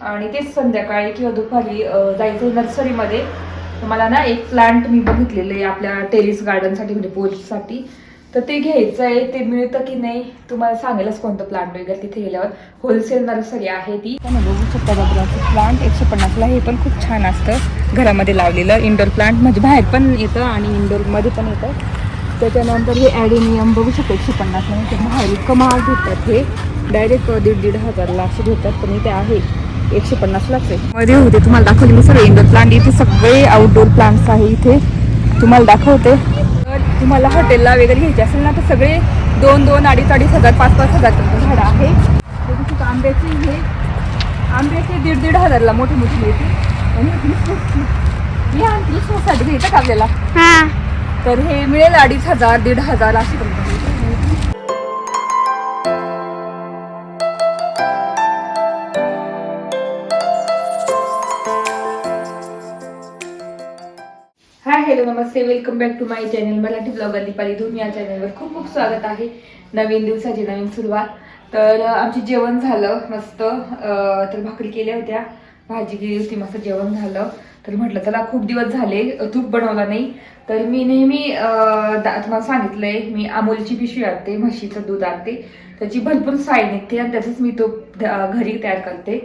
आणि तेच संध्याकाळी किंवा दुपारी जायचं नर्सरीमध्ये. मला ना एक प्लांट मी बघितलेलं आहे आपल्या टेरेस गार्डनसाठी, म्हणजे पोल्ससाठी. तर ते घ्यायचं आहे. ते मिळतं की नाही तुम्हाला सांगेलच कोणतं प्लांट वगैरे. तिथे गेल्यावर होलसेल नर्सरी आहे ती. बघू शकता बघायचं प्लांट 150ला. हे पण खूप छान असतं घरामध्ये लावलेलं इंडोर प्लांट, म्हणजे बाहेर पण येतं आणि इंडोरमध्ये पण येतं. त्याच्यानंतर हे ॲडेनियम बघू शकतो 150ला. म्हणजे बाहेर इतकं महाग भेटतात. हे डायरेक्ट 1,500-1,500ला असे भेटतात, पण इथे आहे 150लाच आहे. मध्ये होते तुम्हाला दाखवले मी सगळे इंडोर प्लांट. इथे सगळे आउटडोर प्लांट्स आहे. इथे तुम्हाला दाखवते. तर तुम्हाला हॉटेलला वगैरे घ्यायचे असेल ना, तर सगळे 2-2, 2,500, 2,500, 5,000 झाडं आहे. तसंच आंब्याचे हे आंब्याचे 1,500-1,500ला मोठी मोठी येते. आणि मी आणखी साठी घ्यायचं का आपल्याला? तर हे मिळेल 2,500, 1,500 अशी पण. हाय हॅलो नमस्ते, welcome back to my channel Marathi blogger Deepali Dhoom. या चॅनलवर खूप खूप स्वागत आहे. नवीन दिवसाची नवीन सुरुवात. तर आमचे जेवण झालं मस्त. तर भाकरी केल्या होत्या, भाजी केली होती, मस्त जेवण झालं. तर म्हटलं चला खूप दिवस झाले तूप बनवला नाही. तर मी नेहमी तुम्हाला सांगितलंय, मी अमूलची पिशवी आणते, म्हशीचं दूध आणते. त्याची भरपूर साय निघते आणि त्याचंच मी तूप घरी तयार करते.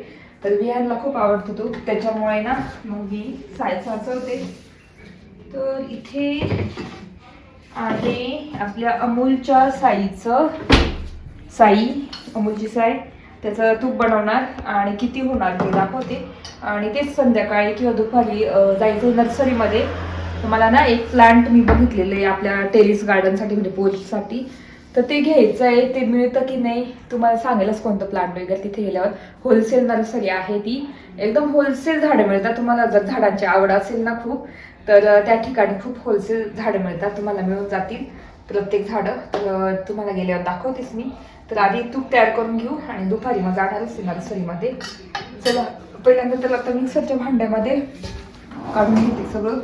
तर विहानला खूप आवडतो तूप, त्याच्यामुळे ना मग मी साय साचवते. तर इथे आहे आपल्या अमूलच्या साईचं साई, अमूलची साई. त्याचं तूप बनवणार आणि किती होणार ते दाखवते. आणि तेच संध्याकाळी किंवा दुपारी जायचं नर्सरीमध्ये. मला ना एक प्लांट मी बघितलेलं आहे आपल्या टेरेस गार्डनसाठी, म्हणजे पोल्ससाठी. तर ते घ्यायचं आहे. ते मिळतं की नाही तुम्हाला सांगेलच कोणतं प्लांट वगैरे. तिथे गेल्यावर होलसेल नर्सरी आहे ती. एकदम होलसेल झाडं मिळतात. तुम्हाला जर झाडांची आवड असेल ना खूप, तर त्या ठिकाणी खूप होलसेल झाडं मिळतात, तुम्हाला मिळून जातील प्रत्येक झाडं. तर तुम्हाला गेल्यावर दाखवतेच मी. तर आधी तूप तयार करून घेऊ आणि दुपारी मग जाणारच नर्सरीमध्ये. चला पहिल्यांदा त्याला आता मिक्सरच्या भांड्यामध्ये काढून घेते सगळं.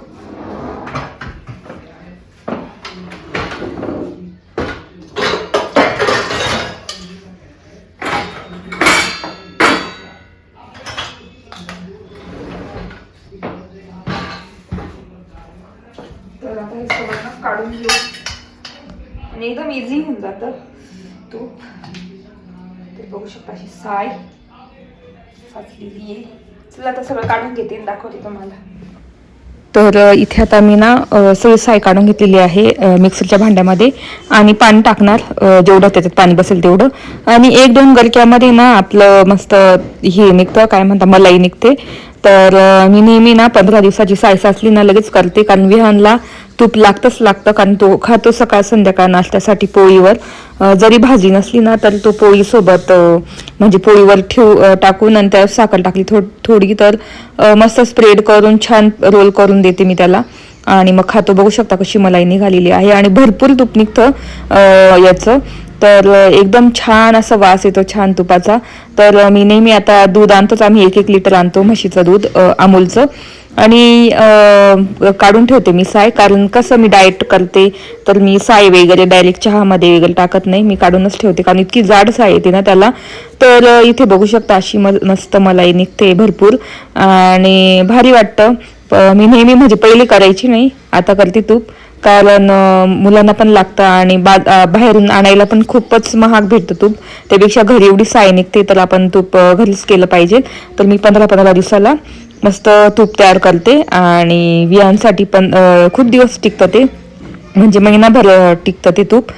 तर आता हे सगळं काढून घेऊ आणि एकदम इझी होऊन जातं तूप. ते बघू शकता अशी साय साचलेली आहे. चला आता सगळं काढून घेते आणि दाखवते तुम्हाला. तर इथे आता मी ना सगळी साय काढून घेतलेली आहे मिक्सरच्या भांड्यामध्ये. आणि पाणी टाकणार जेवढं त्याच्यात पाणी बसेल तेवढं. आणि 1-2 गरक्यामध्ये ना आपलं मस्त हे निघतं, काय म्हणता, मलाई निघते. तर मी नेहमी ना 15 दिवसाची साय साचली ना लगेच करते, कारण विहानला तूप लागतं. कारण तो खातो सकाळ संध्याकाळ नाश्त्यासाठी पोळीवर. जरी भाजी नसली ना तर तो पोळीसोबत, म्हणजे पोळीवर टाकून आणि त्यावर साखर टाकली थोडी, तर मस्त स्प्रेड करून छान रोल करून देते मी त्याला. आणि मग खातो. बघू शकता कशी मलाई निघालेली आहे आणि भरपूर तूप निघतं याचं. तर एकदम छान असा वास येतो छान तुपाचा. तर मी नेहमी आता दूध आणतोच आम्ही, 1-1 लिटर आणतो म्हशीचं दूध अमूलचं. आणि काढून ठेवते मी साय, कारण कसं मी डाएट करते. तर मी साय वगैरे डायरेक्ट चहामध्ये वगैरे टाकत नाही, मी काढूनच ठेवते, कारण इतकी जाड साय येते ना त्याला. तर इथे बघू शकता अशी मस्त मलाई निघते भरपूर आणि भारी वाटतं. मी नेहमी, म्हणजे पहिले करायची नाही, आता करते तूप, कारण मुलांना पण लागतं आणि बाहेरून आणायला पण खूपच महाग भेटतं तूप. त्यापेक्षा घरी एवढी साय निघते तर आपण तूप घरीच केलं पाहिजे. तर मी 15-15 दिवसाला मस्त तूप तयार करते आणि वियांसाठी पण खूप दिवस टिकतं ते, म्हणजे महिनाभर टिकतं ते तूप.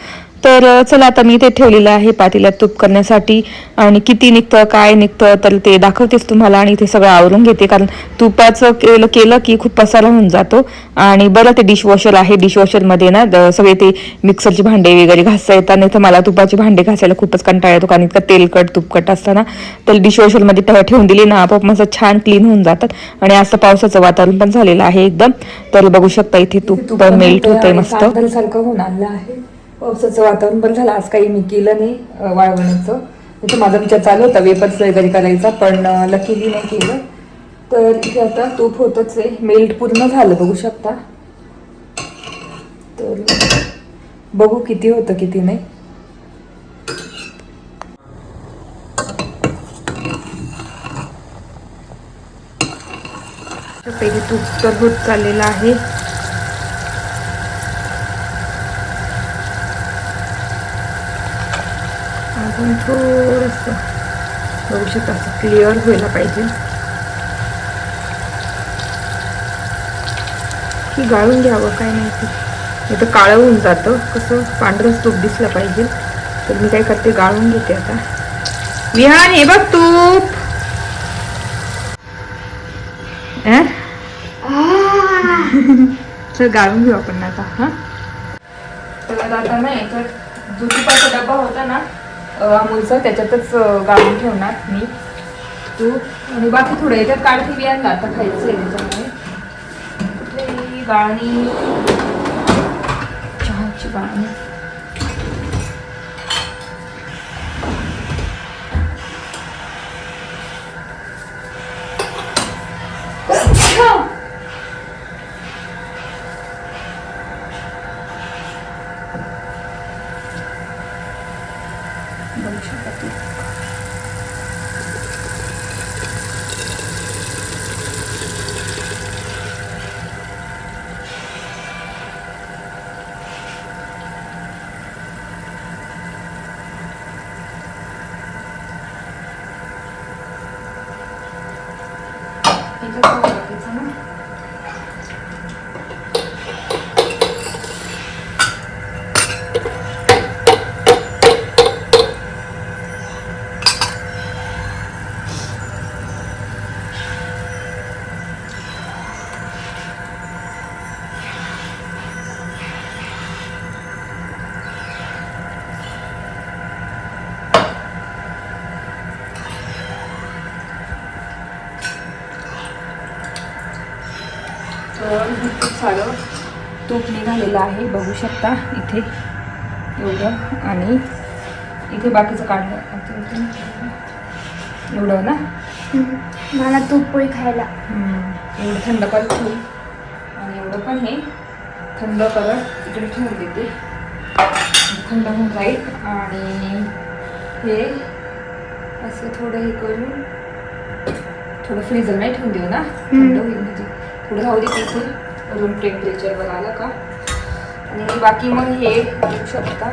तर चला आता मी ते ठेवलेलं आहे पातेल्यात तूप करण्यासाठी. आणि किती निघतं काय निघतं तर ते दाखवतेच तुम्हाला. आणि ते सगळं आवरून घेते, कारण तुपाचं केलं की खूप पसारा होऊन जातो. आणि बरं ते डिशवॉशर आहे, डिशवॉशरमध्ये ना सगळे ते मिक्सरचे भांडे वगैरे घासता येतात. नाही तर मला तुपाचे भांडे घासायला खूपच कंटाळा येतो, कारण इतकं तेलकट तुपकट असताना. तर डिशवॉशरमध्ये ठेवून दिली ना आपोआप मस्त छान क्लीन होऊन जातात. आणि असं पावसाचं वातावरण पण झालेलं आहे एकदम. तर बघू शकता इथे तूप मेल्ट होतंय मस्त सारखं होऊन आलं आहे. पावसाचं वातावरण पण झालं. आज काही मी केलं नाही वाळवण्याचं. इथे माझा विचार चालू होता वेपर्स वगैरे करायचा, पण लकीली नाही केलं. तर इथे आता तूप होतच आहे, मेल्ट पूर्ण झालं बघू शकता. तर बघू किती होतं किती नाही. पहिले तूप तर होत चाललेलं आहे. अजून थोडंसं बघू शकता असं क्लिअर व्हायला पाहिजे की गाळून घ्यावं काय माहिती. नाही तर काळं होऊन जातं. कसं पांढरंच तूप दिसलं पाहिजे. तर मी काय करते, गाळून घेते आता. विहान हे बघ तूप. तर गाळून घेऊ आपण आता. हा तर आता नाही तर जो तुपाचा डब्बा होता ना अमूलचा, त्याच्यातच गाळून ठेवणार मी तूप. आणि बाकी थोडं याच्यात काढते बियांना आता खायचं आहे त्याच्यामुळे. गाळणी, चहाची गाळणी. खूप सारं तूप निघालेलं आहे, बघू शकता इथे एवढं. आणि इथे बाकीचं काढलं एवढं ना. मला तूप पोळी खायला. एवढं थंड करत ठेवू आणि एवढं पण हे थंड करत इकडे ठेवून देते. थंड होऊन जाईल. आणि हे असं थोडं हे करून थोडं फ्रीजर नाही ठेवून देऊ ना, थंड होईल म्हणजे. थोडं राहू दे तिथे रूम टेम्परेचरवर आलं का. आणि बाकी मग हे घेऊ शकता.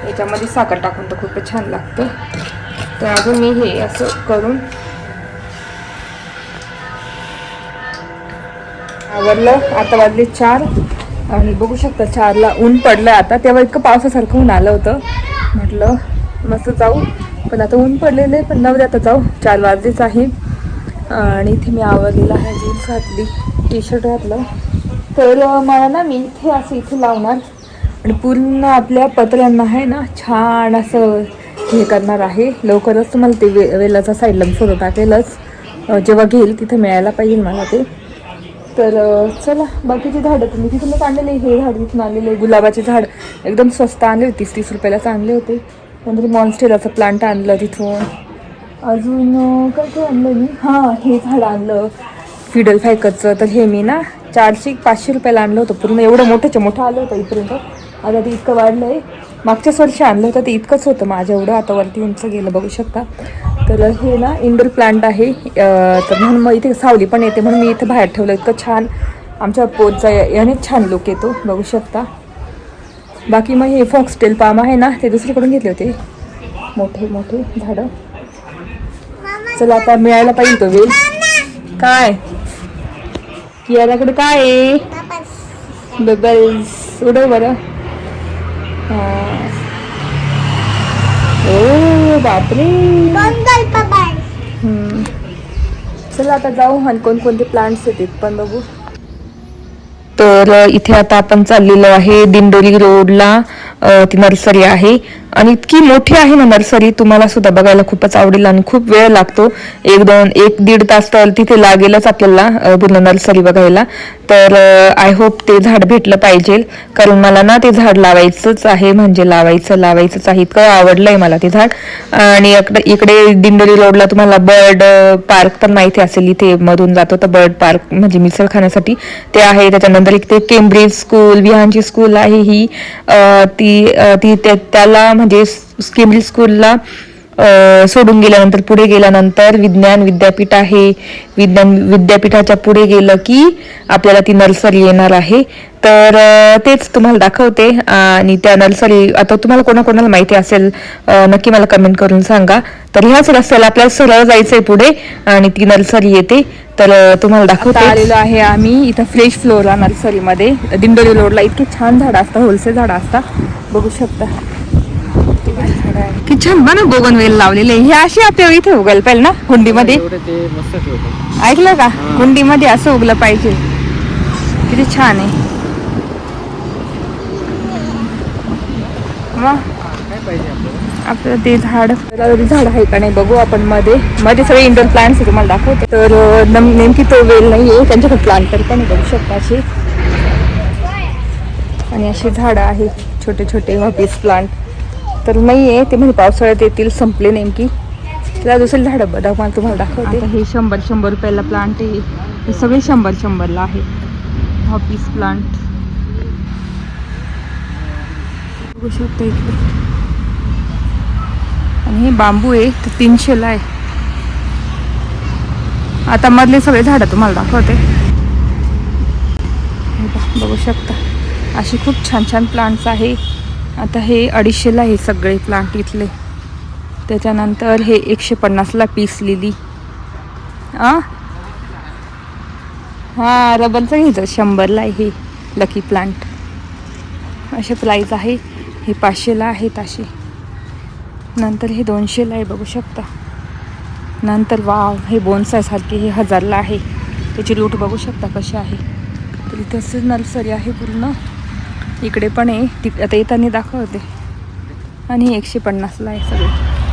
याच्यामध्ये साखर टाकून तर खूपच छान लागतं. तर अजून मी हे असं करून आवरलं. आता वाजले 4 आणि बघू शकता 4ला ऊन पडलं. आता तेव्हा इतकं पावसासारखं ऊन आलं होतं. म्हटलं मस्त जाऊ, पण आता ऊन पडलेलं आहे. पण नव्हते आता जाऊ, 4 वाजलेच आहे. आणि इथे मी आवरलेला आहे, जीन्स घातली, टी शर्ट घातलं. तर मला ना मी इथे असं इथे लावणार आणि पूर्ण आपल्या पत्र्यांना आहे ना छान असं हे करणार आहे. लवकरच तुम्हाला ते वेलाचा साईडला फोटो टाकेलच, जेव्हा घेईल तिथे मिळायला पाहिजे मला ते. तर चला बाकीची झाडं तुम्ही तिथूनच आणलेले. हे झाड तिथून आणलेले गुलाबाचे झाड एकदम स्वस्त आणले होते, 30 रुपयालाच आणले होते. नंतर मॉन्स्टेराचं प्लांट आणलं तिथून. अजून काय काय आणलं मी, हां हे झाड आणलं फिडल फायकरचं. तर हे मी ना 400-500 रुपयाला आणलं होतं. पूर्ण एवढं मोठंच्या मोठं आलं होतं इथपर्यंत. आता ते इतकं वाढलं आहे. मागच्याच वर्षी आणलं होतं ते इतकंच होतं माझ्या एवढं. आता वरती उंच गेलं बघू शकता. तर हे ना इंडोर प्लांट आहे. तर म्हणून मग इथे सावली पण येते म्हणून मी इथं बाहेर ठेवलं. इतकं छान आमच्या पोटचा यानेच छान लुक येतो, बघू शकता. बाकी मग हे फॉक्सटेल पाम आहे ना, ते दुसरीकडून घेतले होते मोठे मोठे झाडं. चला आता मिळायला पाहिजे तो वेल. काय कियाराकडे काय आहे, बबल्स उडव बरं. ओ बापरे. चला आता जाऊ आणि कोणकोणते प्लांट्स येतात पण बघू. तर इथे आता आपण चाललेलो आहे दिंडोली रोडला. ती नर्सरी आहे आणि इतकी मोठी आहे ना नर्सरी, तुम्हाला सुद्धा बघायला खूपच आवडेल. आणि खूप वेळ लागतो, 1-1-1.5 तास तर तिथे लागेलच आपल्याला पूर्ण नर्सरी बघायला. तर आय होप ते झाड भेटलं पाहिजे, कारण मला ना ते झाड लावायचंच आहे. म्हणजे लावायचंच आहे. इतकं आवडलंय मला ते झाड. आणि इकडे दिंडोली रोडला तुम्हाला बर्ड पार्क पण माहिती असेल, इथे मधून जातो तर बर्ड पार्क म्हणजे मिसळ खाण्यासाठी ते आहे. त्याच्यानंतर इथे केम्ब्रिज स्कूल, विहानची स्कूल आहे ही. ती त्याला म्हणजे केम्ब्रिज स्कूलला सोडून गेल्यानंतर पुढे गेल्यानंतर विज्ञान विद्यापीठ आहे. विज्ञान विद्यापीठाच्या पुढे गेलं की आपल्याला ती नर्सरी येणार आहे. तर तेच तुम्हाला दाखवते. आणि त्या नर्सरी आता तुम्हाला कोणाकोणाला माहिती असेल नक्की मला कमेंट करून सांगा. तर ह्याच रस्त्याला आपल्याला सरळ जायचंय पुढे आणि ती नर्सरी येते. तर तुम्हाला दाखवते. आलेलो आहे आम्ही इथं फ्रेश फ्लोअरला नर्सरीमध्ये. दिंडोरी रोडला इतकी छान झाडं असतात, होलसेल झाडं असतात, बघू शकता किती छान बघा ना. बोगनवेल लावलेले हे अशी आपल्या इथे उगल पाहिजे ना कुंडीमध्ये. ऐकलं का, कुंडीमध्ये असं उगलं पाहिजे. किती छान आहे. आपलं ते झाड आहे का नाही बघू आपण. मध्ये सगळे इंडोर प्लांट्स तुम्हाला दाखवते. तर नेमकी तो वेल नाहीये, त्यांच्याकडे प्लांटर पण बघू शकता असे. आणि अशी झाडं आहे छोटे छोटे ऑफिस प्लांट. तर नाहीये ते म्हणजे पावसाळ्यात येतील, संपले नेमकी. त्याला दुसरी झाडं बघा मला तुम्हाला दाखवते. हे 100 रुपयाला प्लांट आहे. हे सगळे 100 आहे ऑफिस प्लांट, बघू शकता इकडे. आणि हे बांबू आहे तर 300ला आहे. आता मधले सगळे झाडं तुम्हाला दाखवते. बघू शकता अशी खूप छान छान प्लांट्स आहे. आता हे 250ला आहे सगळे प्लांट इथले. त्याच्यानंतर हे 150ला पीस लिली. हा रबरचं घ्यायचं 100ला आहे हे लकी प्लांट. असे प्राईस आहे. हे 500ला आहेत असे. नंतर हे 200ला आहे बघू शकता. नंतर वाव हे बोनसाय सारखे हे 1000ला आहे. त्याची रूट बघू शकता कशी आहे. तर इथे असं नर्सरी आहे पूर्ण. इकडे पण आहे, आता येताना दाखवते. आणि हे 150ला आहे सगळे.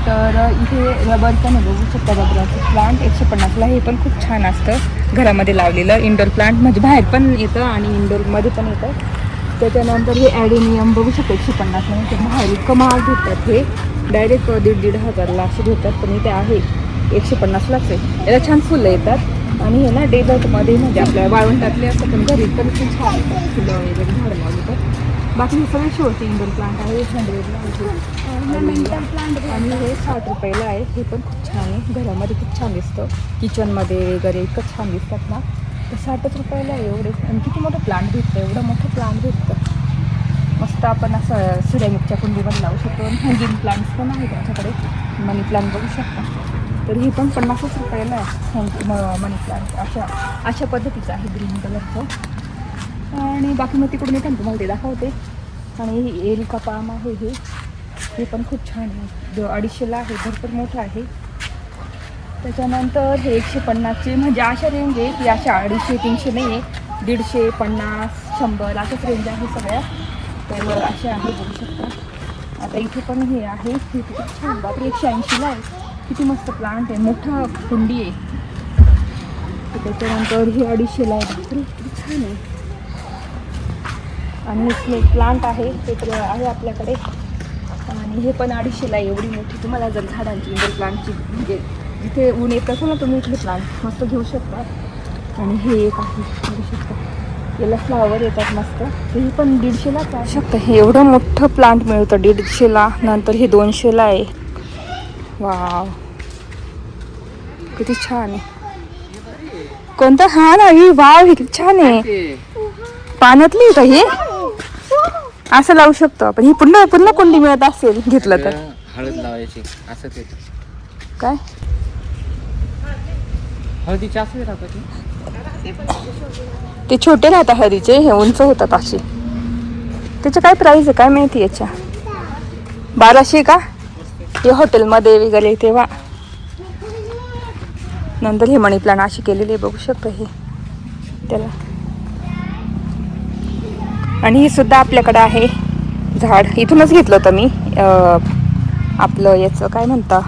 तर इथे रबरचं नाही बघू शकता. रबराचं प्लांट 150ला. हे पण खूप छान असतं घरामध्ये लावलेलं. इंडोर प्लांट म्हणजे बाहेर पण येतं आणि इंडोरमध्ये पण येतं. त्याच्यानंतर हे ॲडेनियम बघू शकतो 150ला. म्हणजे बाहेर इतकं महाग घेतात. हे डायरेक्ट 1,500-1,500ला असे घेतात. पण इथे आहे 150लाच आहे. याला छान फुलं येतात. आणि हे ना डेझर्टमध्ये म्हणजे आपल्या वाळवंटातले असं पण घरी पण खूप छान येतात फुलं वगैरे झाडं लावली तर. बाकी हे सगळे शोचे इंडोर प्लांट आहे. 100ला आणि हे 60 रुपयाला आहे. हे पण खूप छान आहे. घरामध्ये खूप छान दिसतं, किचनमध्ये वगैरे इतकं छान दिसतात ना. तर 60 रुपयाला आहे एवढे. आणि किती मोठं प्लांट भेटतं, एवढं मोठं प्लांट भेटतं. मस्त आपण असं सिरेमिकच्या कुंडीमध्ये लावू शकतो. आणि हँगिंग प्लांट्स पण आहे त्यांच्याकडे. मनी प्लांट बघू शकता. तर हे पण 50 रुपयाला आहे मनी प्लांट. अशा पद्धतीचं आहे ग्रीन कलरचं. आणि बाकी मग तिकडून येतं तुम्हाला ते दाखवते. आणि हे एरिका पाम आहे. हे पण खूप छान आहे. 250ला आहे, भरपूर मोठं आहे. त्याच्यानंतर हे 150चे म्हणजे अशा रेंज आहे की अशा 250-300 नाही आहे. 150, 50, 100 अशाच रेंज आहे सगळ्या. तर असे आहे बघू शकता. आता इथे पण हे आहे. हे खूप छान. बापरे 180ला आहे. किती मस्त प्लांट आहे, मोठं कुंडी आहे. त्याच्यानंतर हे 250ला आहे. बापरे किती छान आहे. आणि स्नेक प्लांट आहे ते तर आहे आपल्याकडे. आणि हे पण 250ला आहे. एवढी मोठी. तुम्हाला जर झाडांची इंडोर प्लांटची म्हणजे जिथे ऊन येत असेल ना तुम्ही इथले प्लांट मस्त घेऊ शकता. आणि हे एक आहे बघू शकता. याला फ्लावर येतात मस्त. हे पण 150लाच आहे शकतं. हे एवढं मोठं प्लांट मिळतं 150ला. नंतर हे 200ला आहे. वाव किती छान आहे. कोणतं? हा ना ही. वाव हे किती छान आहे. पाण्यातली का हे? असं लावू शकतो आपण. ही पुन्हा कुंडी मिळत असेल घेतलं तर. हळद लावायची असं ते काय हळदीची असं राहतात ते छोटे राहतात हळदीचे. हे उंच होतात असे. त्याचे काय प्राइस आहे काय माहिती याच्या. 1200 का? हे हॉटेलमध्ये वगैरे तेव्हा. नंतर हे मनी प्लांट अशी केलेली बघू शकतो हे त्याला. आणि हे सुद्धा आपल्याकडं आहे झाड. इथूनच घेतलं होतं मी. आपलं याचं काय म्हणता,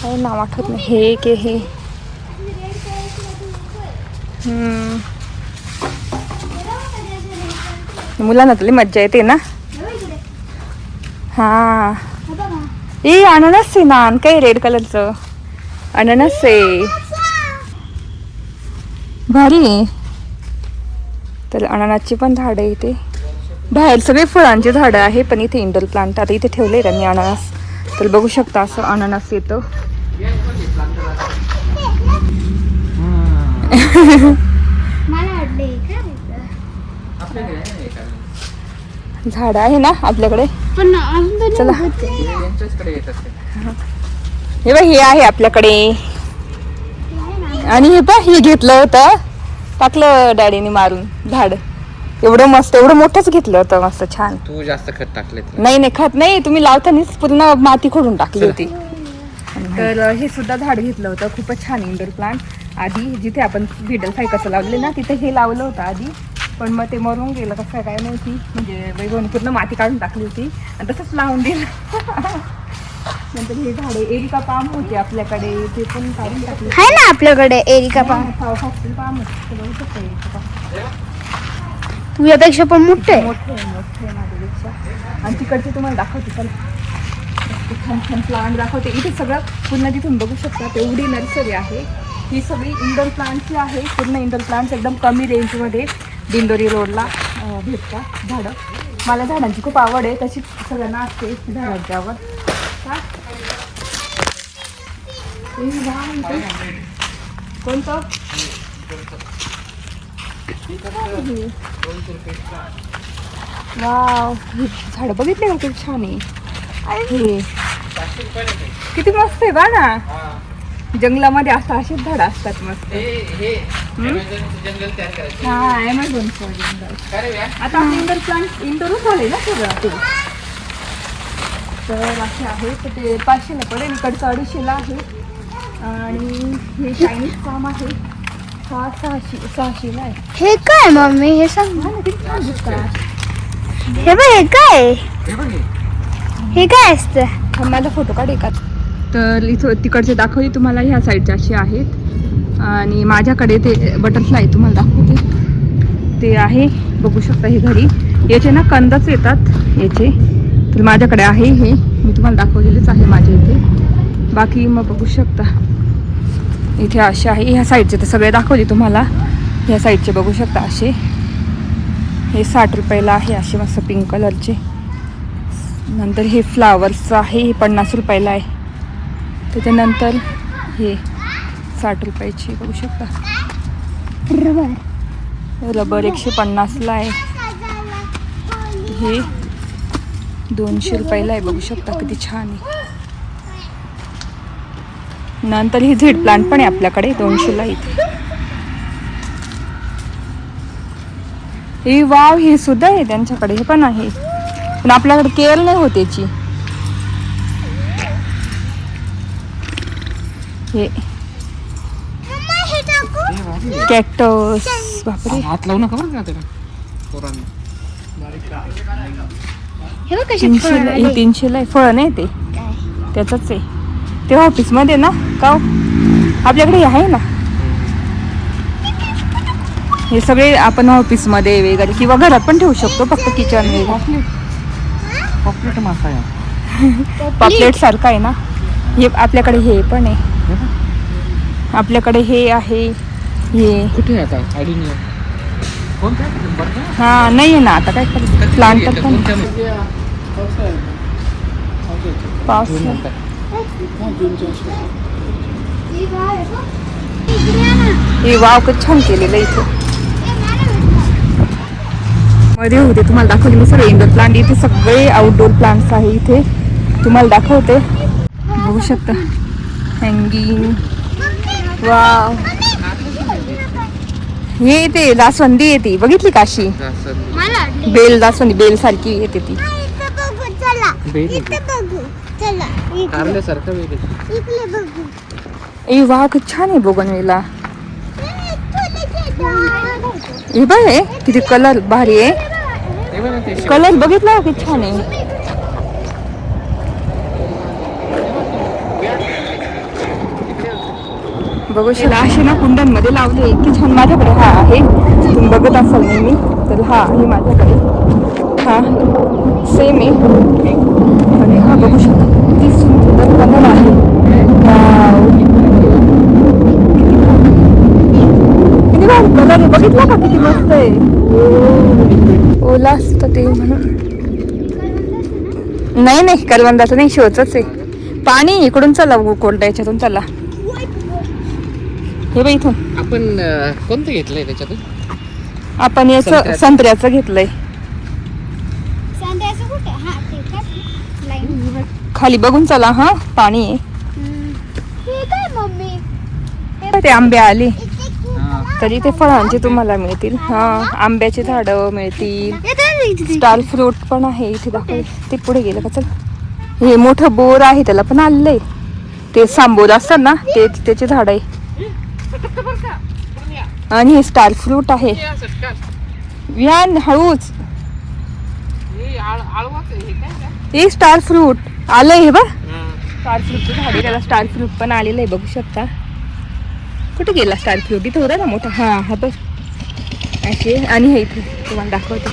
काय नाव आठवत नाही. हे की हे मुलांना तरी मज्जा येते ना. हा ए अननस आहे ना. काय रेड कलरचं अननस आहे. भारी आहे. तर अननसची पण झाडं आहे इथे. बाहेर सगळे फळांचे झाडं आहे, पण इथे इंडोर प्लांट आता इथे ठेवले त्यांनी अननस. तर बघू शकता असं अननस येतं. मला वाटले झाड आहे ना आपल्याकडे. पण अजून चला यांच्याचकडे येत असते. हे बघ, हे आहे आपल्याकडे. आणि हे पहा, हे घेतलं होतं, टाकलं डॅडीने मारून झाड. एवढं मस्त, एवढं मोठंच घेतलं होतं, मस्त छान. तू जास्त खत टाकले नाही नाही, खत नाही, तुम्ही लावतानीच पूर्ण माती खोडून टाकली होती. तर हे सुद्धा झाड घेतलं होतं, खूपच छान इंडोर प्लांट. आधी जिथे आपण भेटल फायकसं लावले ना, तिथे हे लावलं होतं आधी, पण मग ते मरून गेलं कसं काय माहिती. म्हणजे वैभवने पूर्ण माती काढून टाकली होती आणि तसंच लावून दिलं. नंतर हे झाडे एरिका पाम होते आपल्याकडे, ते पण काढून टाकले. आहे ना आपल्याकडे एरिका पाम. पाम होते, तुझ्यापेक्षा पण मोठे मोठे माझ्यापेक्षा. आणि तिकडचे तुम्हाला दाखवते, चला छान छान प्लांट दाखवते. इथे सगळं पूर्ण तिथून बघू शकता, तेवढी नर्सरी आहे. ही सगळी इंडोर प्लांटची आहे. पूर्ण इंडोर प्लांट्स एकदम कमी रेंजमध्ये दिंडोरी रोडला भेटतात झाडं. मला झाडांची खूप आवड आहे, तशी सगळ्यांना असते झाडांची आवड. कोणतं वाव, हे झाड बघितले का, खूप छान आहे. हे किती मस्त आहे बा ना. जंगलामध्ये असं अशीच झाडं असतात मस्त. जंगल तयार करायचं. हा, ॲमेझॉनचं जंगल. आता इंडोर प्लांट इंडोरच झाले ना सगळं ते. तर असे आहे, तर ते 500ला पडेल, इकडचं 250ला आहे. आणि हे चायनीज फार्म आहे, हा 600ला आहे. हे काय मम्मी, हे सांग. हा ना, किती छान दिसतात. हे बघ, हे काय, हे काय असतं. हा, माझा फोटो काढ एका. तर इथं तिकडचे दाखवली तुम्हाला, ह्या साईडचे असे आहेत. आणि माझ्याकडे ते बटरफ्लाय तुम्हाला दाखवते, ते आहे बघू शकता. हे घरी याचे ना कंदच येतात याचे. तर माझ्याकडे आहे, हे मी तुम्हाला दाखवलेलेच आहे माझ्या इथे. बाकी मग बघू शकता इथे असे आहे. ह्या साईडचे तर सगळे दाखवले तुम्हाला. ह्या साईडचे बघू शकता असे. हे 60 रुपयाला आहे, असे मस्त पिंक कलरचे. नंतर हे फ्लावर्सचं आहे, हे 50 रुपयाला आहे. त्याच्यानंतर हे 60 रुपयाची बघू शकता. रबर 150ला आहे. हे 200 रुपयाला आहे, बघू शकता किती छान आहे. नंतर ही झेड प्लांट पण आहे आपल्याकडे, 200ला इथे. हे वाव, हे सुद्धा आहे त्यांच्याकडे, हे पण आहे, पण आपल्याकडे केअर नाही होत याची. हे कॅक्टस, बापरे. हात लावू नका बरं का त्याला पोरांना. हे बघ कशी 300ला, हे 300ला आहे. फळ नाही ते, त्याचंच आहे ते. ऑफिसमध्ये ना का आपल्याकडे हे आहे ना, हे सगळे आपण ऑफिसमध्ये वगैरे किंवा घरात पण ठेवू शकतो, फक्त किचन वगैरे. पॉपलेट मासा आहे. पॉपलेट सारखं आहे ना हे. आपल्याकडे हे पण आहे, आपल्याकडे हे आहे. हे कुठे आहे आता, आयडी नाही. कोणतं हा नाही आहे ना आता, काय करायचं. प्लांट तर पण पाऊस. हे वाव किती छान केलेलं इथे. मध्ये होते तुम्हाला दाखवले मी सगळे इंडोर प्लांट. इथे सगळे आउटडोर प्लांट्स आहे इथे, तुम्हाला दाखवते. बघू शकता हँगिंग. वाव, हे ते जास्वंदी येते, बघितली का अशी बेल, जास्वंदी बेल सारखी येते ती. कारल्यासारखं ए वाह, किती छान आहे बोगनवेला. हे बघ, हे किती कलर भारी आहे. कलर बघितला किती छान आहे. बघू शकता असे ना कुंड्यांमध्ये लावले, इतके छान. माझ्याकडे हा आहे, तुम्ही बघत असाल नेहमी, तर हा आहे माझ्याकडे. हा सेम आहे. आणि हा बघू शकता किती सुंदर कलर आहे. किती भारी कलर आहे, बघितला का किती मस्त आहे. ओला असतं ते म्हणून. नाही नाही, करवंदाचं नाही, शोच आहे. पाणी इकडून चला, कोरड्या याच्यातून चला. हे बाई इथून आपण कोणतं घेतलंय त्याच्यातून? आपण याचं संत्र्याचं घेतलंय. सांगायचं कुठे? हा ते का लाईन. खाली बघून चला. हा पाणी आहे. हे काय मम्मी? ते आंबे आले हा. तरी ते फळांचे तुम्हाला मिळतील. हा, आंब्याची झाडं मिळतील. हे काय इथे? स्टार फ्रूट पण आहे इथे दाखव. ते पुढे गेलं का? चल. हे मोठं बोर आहे, त्याला पण आलंय. ते सांबोर असतात ना, ते त्याचे झाड आहे. आणि हे स्टार फ्रूट आहे. विहान हळूच. हे स्टार फ्रूट आलंय. हे बघ, स्टार फ्रूटचं झाड आहे, त्याला स्टार फ्रूट पण आलेलं आहे, बघू शकता. कुठे गेला स्टार फ्रूट? इथं होता ना मोठा. हा बघ असे. आणि हे इथे तुम्हाला दाखवते,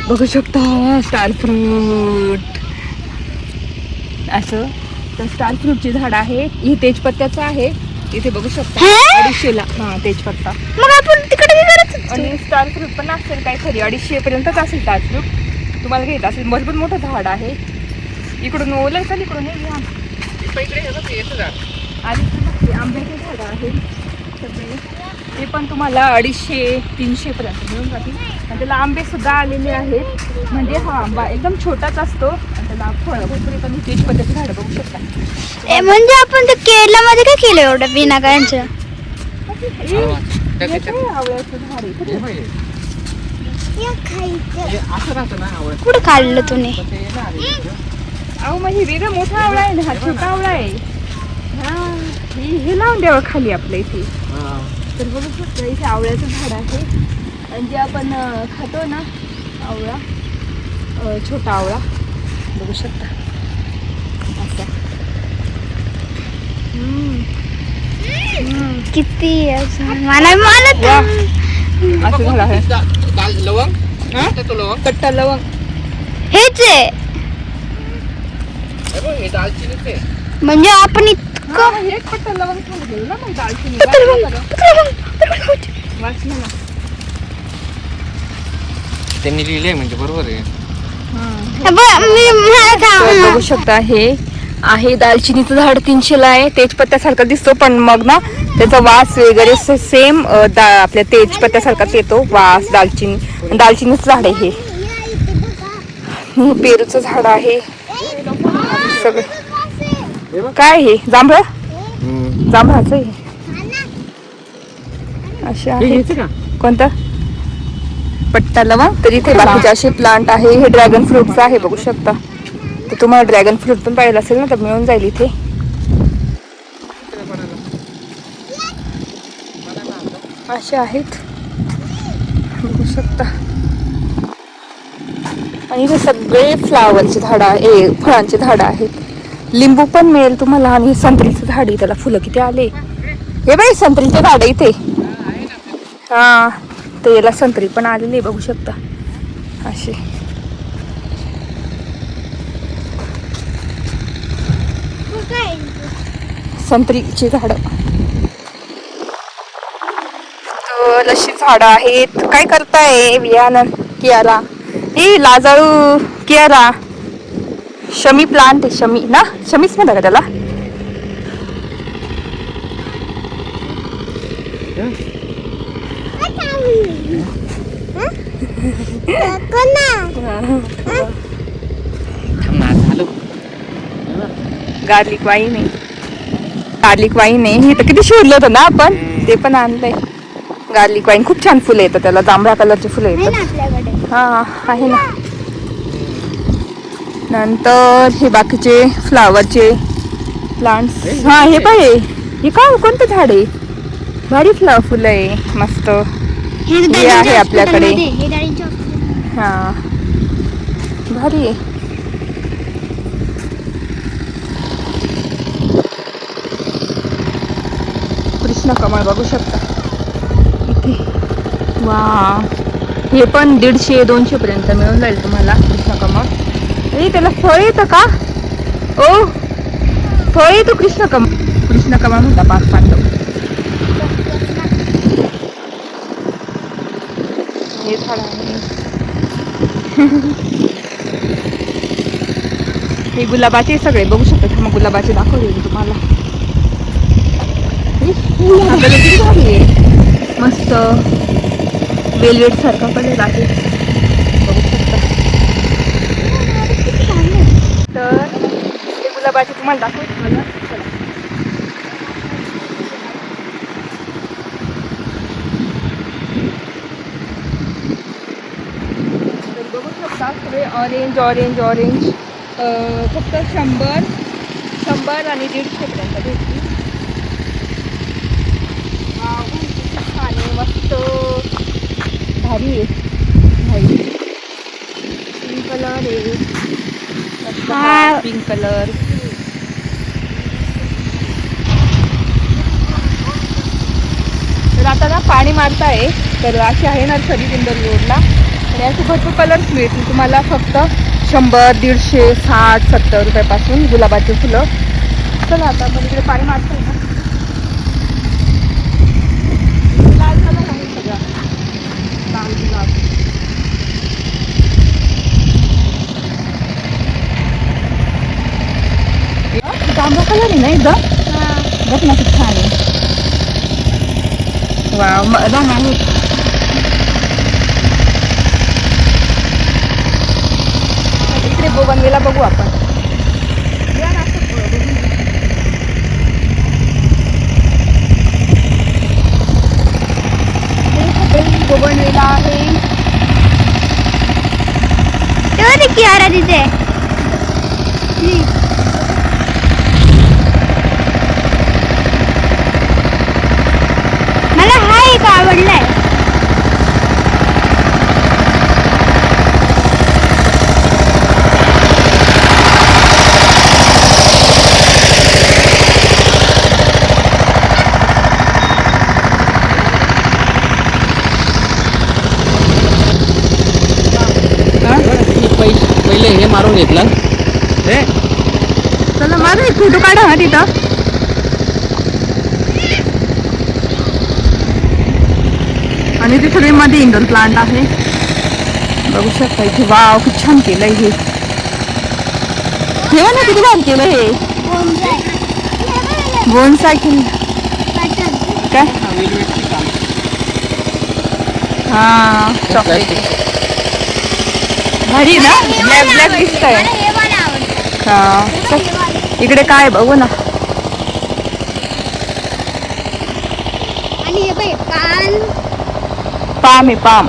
बघू शकता स्टार फ्रूट असं. तर स्टार फ्रूटची झाड आहे. ही तेजपत्त्याचं आहे, इथे बघू शकता. 250ला. हा, तेजपत्ता. मग आपण तिकडे करत. आणि स्टार फ्रूट पण असेल काहीतरी 250 पर्यंतच असेल स्टार फ्रूट. तुम्हाला घ्यायचं असेल. भरपूर मोठं झाड आहे. इकडून ओलं चल, इकडून ये. आणि आंब्याचे झाडं आहे सगळे. ते पण तुम्हाला 250-300 पर्यंत मिळून जातील. आणि त्याला आंबे सुद्धा आलेले आहेत. म्हणजे हा आंबा एकदम छोटाच असतो आणि त्याला फळं भरपूर येतात. तेजपत्त्याची झाडं बघू शकता. म्हणजे आपण ते केरलामध्ये काय केलं एवढं विनाकारांचं? आवळ्याचं झाड आहे. हे बघ, हे असं राहतं ना आवड. कुठं काढलं तुम्ही? अहो मग हे वेगळा मोठा आवळा आहे ना, हा छोटा आवळा आहे. हा, हे लावून द्यावं खाली आपल्या इथे. तर बघू शकता इथे आवळ्याचं झाड आहे. आणि जे आपण खातो ना आवळा, छोटा आवळा बघू शकता असा. किती मला मला वा, असं झालं आहे. लवंग. हा? तो लवंग. कट्टा लवंग. हेच आहे. हे बघ, हे दालचिनीच आहे. म्हणजे आपण हा, हे कट्टा लवंग ठेवलं ना, मग दालचिनी वाचलं ना. त्यांनी लिहिलंय म्हणजे बरोबर आहे. तर बघू शकता हे आहे दालचिनीचं झाड. 300ला आहे. तेजपत्त्यासारखा दिसतो, पण मग ना त्याचा वास वगैरे सेम आपल्या तेजपत्त्यासारखाच येतो वास. दालचिनीचं झाड आहे हे. पेरूचं झाड आहे सगळं. काय हे जांभळं? जांभळाचं आहे. असे आहे. कोणतं? पट्टा लवंग. तर इथे बाकीचे असे प्लांट आहे. हे ड्रॅगन फ्रूटचं आहे, बघू शकता. तर तुम्हाला ड्रॅगन फ्रूट पण पाहिजे असेल ना, तर मिळून जाईल इथे. असे आहेत, बघू शकता. आणि इथे सगळे फ्लावरचे झाडं आहे, फळांचे झाडं आहेत. लिंबू पण मिळेल तुम्हाला. आणि संत्रीचं झाड आहे, त्याला फुलं किती आले. हे बाई संत्रीचे झाड इथे. हा, तर याला संत्री पण आलेली, बघू शकता असे. संत्रीची झाडं. तर अशी झाडं आहेत. काय करताय वियान? कियारा, ए लाजाळू कियारा. शमी प्लांट आहे, शमी ना, शमीच म्हणता का त्याला? गार्लिक वाईन आहे. गार्लिक वाईन आहे. हे तर किती शोधलं होतं ना आपण, ते पण आणलंय. गार्लिक वाईन खूप छान फुलं येतात त्याला, जांभळ्या कलरची फुलं येतात. हा आहे ना. नंतर हे बाकीचे फ्लावरचे प्लांट्स. हा, हे पाहिजे. हे काय, कोणतं झाड आहे? भारी फुलं आहे, मस्त. हे आहे आपल्याकडे. हा, भारी आहे. कृष्ण कमळ बघू शकता इथे. वा, हे पण 150-200 पर्यंत मिळून जाईल तुम्हाला कृष्ण कमळ. अरे त्याला फळ येतं का? ओ, फळ येतो कृष्ण कमळ म्हणता 5 पांडव. हे झाड आहे. हे गुलाबाचे सगळे बघू शकता. मग गुलाबाचे दाखवले मी तुम्हाला. आपल्याला किती भारी आहे. मस्त वेलवेट सारखा कलर आहे. बघू शकता. तर हे गुलाबाचे तुम्हाला दाखवते तुम्हाला. तर बघू शकता सगळे ऑरेंज ऑरेंज ऑरेंज. फक्त 100 आणि 150 पर्यंत भेटतील. छान आहे, मस्त भारी आहे. भारी पिंक कलर आहे. Pink colour. तर आता ना पाणी मारताय. तर अशी आहे नर्सरी दिंडोरी रोडला. आणि असे भरपूर कलर्स मिळतील तुम्हाला. फक्त 100, 150, 60, 70 रुपयापासून गुलाबाची फुलं. चला आता आपण इकडे पाणी मारतोय ना. लाल कलर आहे सगळा. लाल गुलाब. जांभळा कलर आहे ना एकदम. बघ ना किती छान आहे. वाव रंग आहे. इकडे बोगनवेला बघू आपण. बोगनवेला आहे. तेव्हा कियारा तिथे मला हा एक आवडलाय. पहिले हे मारून घेतलं. चला माझा एक फोटो काढा हा तिथं. आणि ते सगळे मध्ये इंडोर प्लांट आहे. बघू शकता इथे. वाव किती छान केलंय हे. हे ना किती छान केलं हे. बोनसाय केलं काय. हा चॉकलेट भारी ना. ब्लॅक ब्लॅक दिसतंय. हा इकडे काय बघू ना. आणि हे बघ पान. पाम आहे पाम.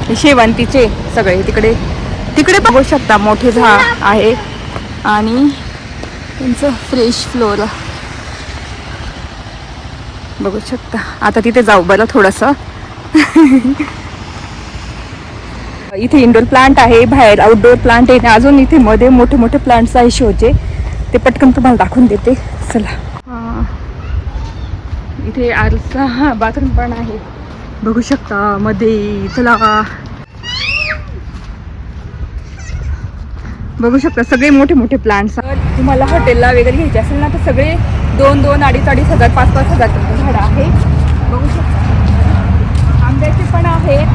हे शेवंतीचे सगळे तिकडे तिकडे बघू शकता. मोठे झाड आहे आणि त्यांचं फ्रेश फ्लोर बघू शकता. आता तिथे जाऊ बरं थोडंसं. इथे इंडोर प्लांट आहे. बाहेर आउटडोर प्लांट आहे. अजून इथे मध्ये मोठे मोठे प्लांट्स आहे शोचे. ते पटकन तुम्हाला दाखवून देते. चला. इथे आरसा बाथरूम पण आहे. बघू शकता मध्ये. चला बघू शकता सगळे मोठे मोठे प्लांट्स. तुम्हाला हॉटेलला वगैरे घ्यायचे असेल ना तर सगळे 2-2, 2,500, 2,500, 5,000 झाडं आहे. बघू शकता आंब्याचे पण आहेत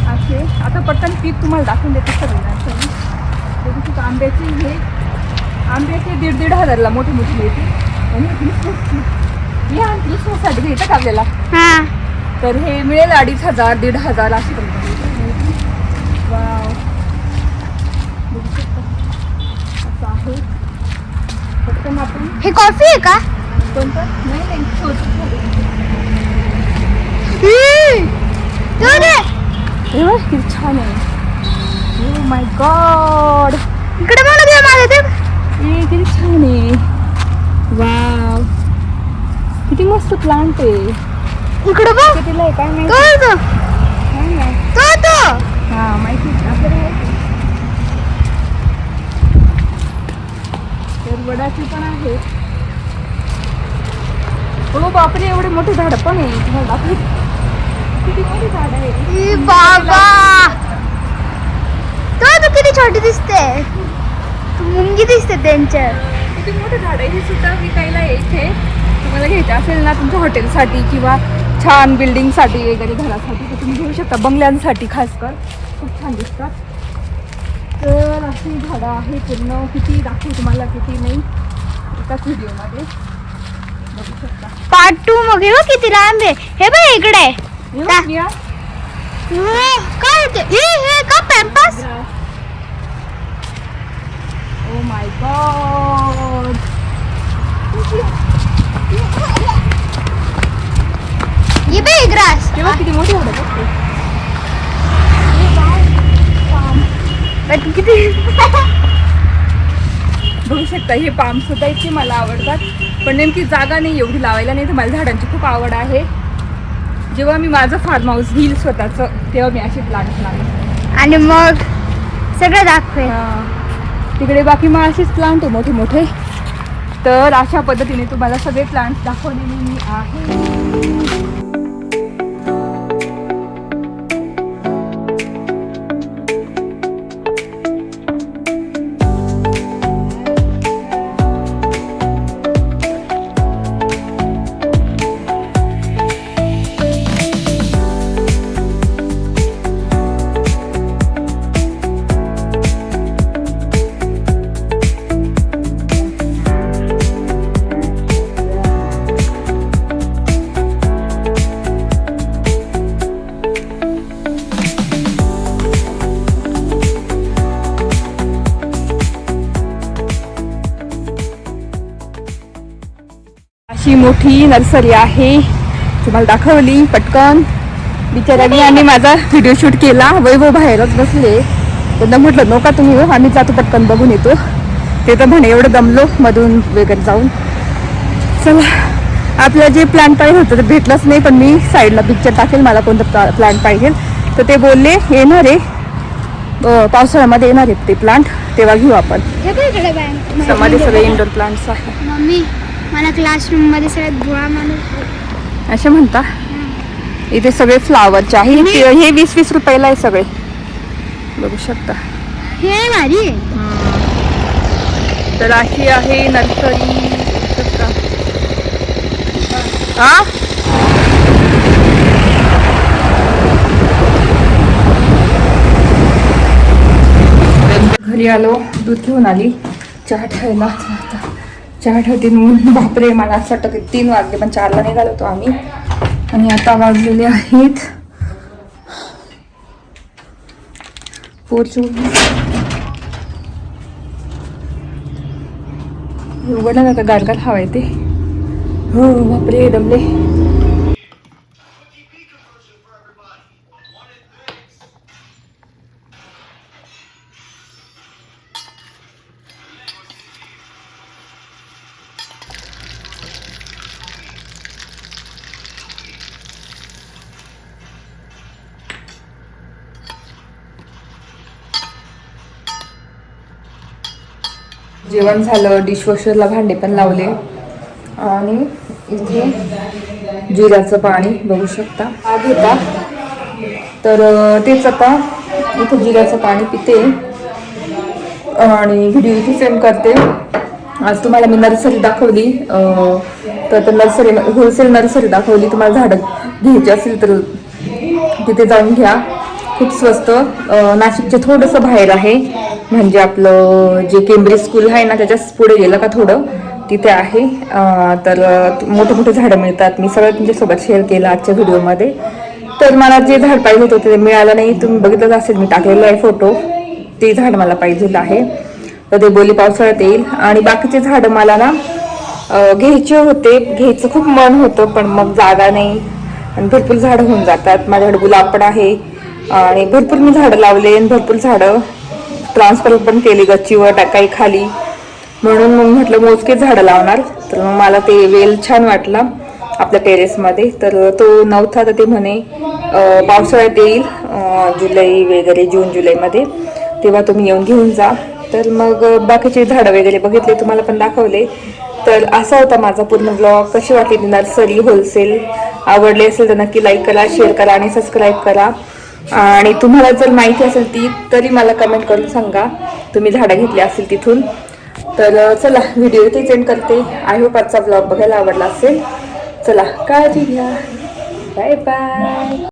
असे. आता पटकन पीक तुम्हाला दाखवून देते सगळे. बघू शकता आंब्याचे हे. आंब्याचे 1,500-1,500 मोठे मोठे येते. आणि क्रिसमससाठी घ्यायचं का आपल्याला. तर हे मिळेल 2,500, 1,500 अशी पण. वाव बघू शकता असं आहे. पटकन आपण. हे कॉफी आहे का. कोणतं नाही किती छान आहे. Oh my God. इकडे बघा माझं ते. किती छान आहे. वाव किती मस्त प्लांट आहे. इकडे बघ. कितीला आहे काय माहिती. तो हा माहिती आपल्याला. तर वडाची पण आहे. हो बापरे एवढे मोठे झाड पण आहे. तुम्हाला दाखवू किती मोठी झाड आहे. बाबा तो किती छोटी दिसते. मुंगी दिसते त्यांच्या. किती मोठे झाड आहे. हे सुद्धा विकायला आहे इथे. तुम्हाला घ्यायचं असेल ना तुमच्या हॉटेलसाठी किंवा छान बिल्डिंगसाठी वगैरे घरासाठी तर तुम्ही घेऊ शकता. बंगल्यांसाठी खास कर. खूप छान दिसतात. तर अशी झाडं आहे पूर्ण. किती दाखवू तुम्हाला किती नाही एकाच व्हिडिओमध्ये बघू शकता. पार्ट 2 मग हे बघ किती लांब आहे. हे बघ इकडे हे बघ प्रिया. काय होते हे का पॅम्पस. Oh my God. ये बघ ग्रास. हे बघ किती मोठी झाडं बघ. बट किती बघू शकता. हे पाम सुद्धा इतके मला आवडतात, पण नेमकी जागा नाही एवढी लावायला. नाही तर मला झाडांची खूप आवड आहे. जेव्हा मी माझं फार्म हाऊस घेईल स्वतःचं तेव्हा मी असे प्लांट्स लावेल आणि मग सगळं दाखवे. तिकडे बाकी मग असेच प्लांट आहे मोठे मोठे. तर अशा पद्धतीने तुम्हाला सगळे प्लांट्स दाखवलेले मी आहे. अशी मोठी नर्सरी आहे. तुम्हाला दाखवली पटकन. बिचारांनी आणि माझा व्हिडिओ शूट केला. वैभव बाहेरच बसले. त्यांना म्हटलं नका तुम्ही, आम्ही जातो पटकन बघून येतो. ते तर म्हणे एवढं दमलो मधून वगैरे जाऊन. चला, आपलं जे प्लॅन पाहिजे होतं ते भेटलंच नाही, पण मी साईडला पिक्चर टाकेल मला कोणतं प्लॅन पाहिजे. तर ते बोलले येणार आहे पावसाळ्यामध्ये येणार आहेत ते प्लांट, तेव्हा घेऊ आपण. हे बघ इकडे बँक मध्ये सगळे इंडोर प्लांट्स आहेत. मम्मी मला क्लासरूम मध्ये सगळ्यात धुळा माणूस असे म्हणता. इथे सगळे फ्लावरचे आहे. हे 20-20 रुपयाला आहे सगळे. बघू शकता. हे भारी आहे. तर अशी आहे नर्सरी. हा घरी आलो, दूध घेऊन आली, चहा ठेवायला. चहा ठेवते म्हणून बापरे मला असं वाटतं की 3 वाजले, पण 4ला निघालो होतो आम्ही. आणि आता वाजलेले आहेत उघडलं ना, तर गारगार हवा येते. हो बापरे दमले. जेवण झालं, डिशवॉशरला भांडे पण लावले. आणि इथे जिऱ्याचं पाणी बघू शकता आग होता, तर तेच आता इथे जिऱ्याचं पाणी पिते आणि व्हिडिओ इथे सेंड करते. आज तुम्हाला मी नर्सरी दाखवली, तर नर्सरी होलसेल नर्सरी दाखवली. तुम्हाला झाडं घ्यायची असेल तर तिथे जाऊन घ्या, खूप स्वस्त. नाशिकचे थोडंसं बाहेर आहे, म्हणजे आपलं जे केम्ब्रिज स्कूल आहे ना त्याच्याच पुढे गेलं का थोडं तिथे आहे. तर मोठे मोठे झाडं मिळतात. मी सगळं तुमच्यासोबत शेअर केलं आजच्या व्हिडिओमध्ये. तर मला जे झाड पाहिजे होतं ते मिळालं नाही. तुम्ही बघितलंच असेल, मी टाकलेलं आहे फोटो. ते झाड मला पाहिजे आहे, तर ते बोली पावसाळ्यात येईल. आणि बाकीचे झाडं मला ना घ्यायचे होते, घ्यायचं खूप मन होतं, पण मग जागा नाही आणि भरपूर झाडं होऊन जातात. माझ्याकडे गुलाब पण आहे आणि भरपूर मी झाडं लावले आणि भरपूर झाडं ट्रान्सफर पण केली गच्चीवर काही खाली. म्हणून मग म्हटलं मोजके झाडं लावणार. तर मग मला ते वेल छान वाटला आपल्या टेरेसमध्ये, तर तो नव्हता. तर ते म्हणे पावसाळ्यात येईल, जुलै वगैरे जून जुलैमध्ये, तेव्हा तुम्ही येऊन घेऊन जा. तर मग बाकीचे झाडं वगैरे बघितले, तुम्हाला पण दाखवले. तर असा होता माझा पूर्ण ब्लॉग. कशी वाटली नर्सरी होलसेल? आवडली असेल तर नक्की लाईक करा, शेअर करा आणि सबस्क्राईब करा. आणि तुम्हाला जर माहिती असेल ती तरी मला कमेंट करून सांगा, तुम्ही झाडं घेतली असेल तिथून. तर चला, व्हिडिओ इथे सेंड करते. आय होप आजचा ब्लॉग बघायला आवडला असेल. चला, काळजी घ्या. Bye bye.